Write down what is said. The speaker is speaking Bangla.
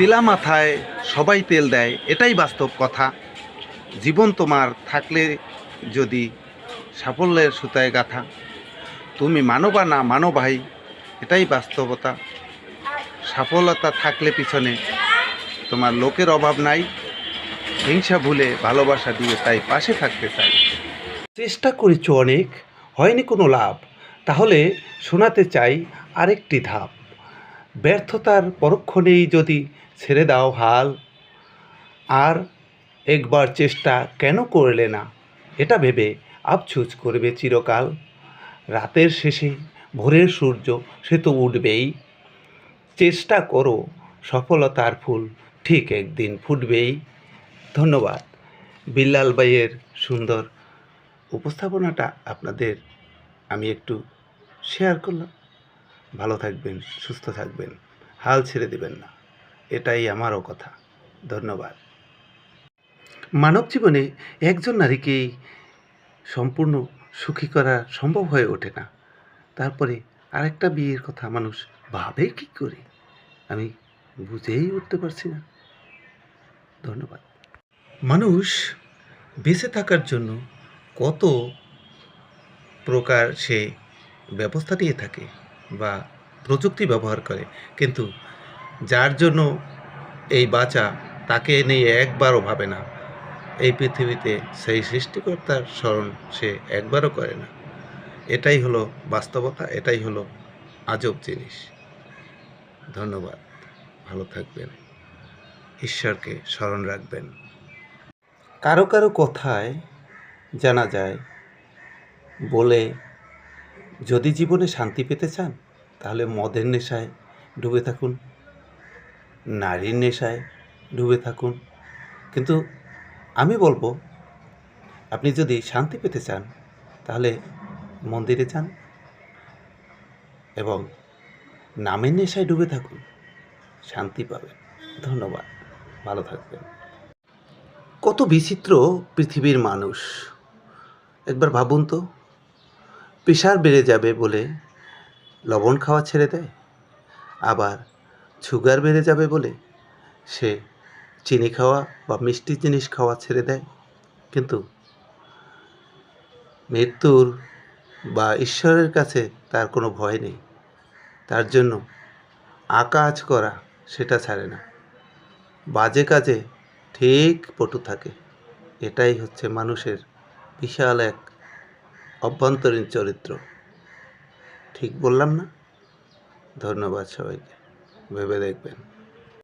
তেলা মাথায় সবাই তেল দেয়, এটাই বাস্তব কথা। জীবন তোমার থাকলে যদি সাফল্যের সুতায় গাঁথা, তুমি মানো বা না মানো ভাই, এটাই বাস্তবতা। সফলতা থাকলে পিছনে তোমার লোকের অভাব নাই, হিংসা ভুলে ভালোবাসা দিয়ে তাই পাশে থাকতে চাই। চেষ্টা করেছ অনেক, হয়নি কোনো লাভ, তাহলে শোনাতে চাই আরেকটি ধাপ। ব্যর্থতার পরক্ষণেই যদি ছেড়ে দাও হাল, আর একবার চেষ্টা কেন করলে না, এটা ভেবে আফসোস করবে চিরকাল। রাতের শেষে ভোরের সূর্য সে তো উঠবেই, চেষ্টা করো, সফলতার ফুল ঠিক একদিন ফুটবেই। ধন্যবাদ। বিল্লাল ভাইয়ের সুন্দর উপস্থাপনাটা আপনাদের আমি একটু শেয়ার করলাম। ভালো থাকবেন, সুস্থ থাকবেন, হাল ছেড়ে দেবেন না, এটাই আমারও কথা। ধন্যবাদ। মানব জীবনে একজন নারীকেই সম্পূর্ণ সুখী করা সম্ভব হয়ে ওঠে না, তারপরে আরেকটা বিয়ের কথা মানুষ ভাবে কী করে, আমি বুঝেই উঠতে পারছি না। ধন্যবাদ। মানুষ বেঁচে থাকার জন্য কত প্রকার সে ব্যবস্থা নিয়ে থাকে বা প্রযুক্তি ব্যবহার করে, কিন্তু যার জন্য এই বাঁচা তাকে নিয়ে একবারও ভাবে না। এই পৃথিবীতে সেই সৃষ্টিকর্তার স্মরণ সে একবারও করে না। এটাই হলো বাস্তবতা, এটাই হলো আজব জিনিস। ধন্যবাদ। ভালো থাকবেন, ঈশ্বরকে স্মরণ রাখবেন। কারো কারো কথায় জানা যায় বলে, যদি জীবনে শান্তি পেতে চান তাহলে মদের নেশায় ডুবে থাকুন, নারীর নেশায় ডুবে থাকুন। কিন্তু আমি বলবো, আপনি যদি শান্তি পেতে চান তাহলে মন্দিরে যান এবং নামের নেশায় ডুবে থাকুন, শান্তি পাবেন। ধন্যবাদ। ভালো থাকবেন। কত বিচিত্র পৃথিবীর মানুষ। একবার ভাবুন তো, প্রেশার বেড়ে যাবে বলে লবণ খাওয়া ছেড়ে দেয়, আবার সুগার বেড়ে যাবে বলে সে চিনি খাওয়া বা মিষ্টি জিনিস খাওয়া ছেড়ে দেয়। কিন্তু মৃত্যুর বা ঈশ্বরের কাছে তার কোনো ভয় নেই, তার জন্য আকাজ করা সেটা ছাড়ে না, বাজে কাজে ঠিক পটু থাকে। এটাই হচ্ছে মানুষের বিশাল এক অভ্যন্তরীণ চরিত্র। ঠিক বললাম না? ধন্যবাদ সবাইকে, ভেবে দেখবেন।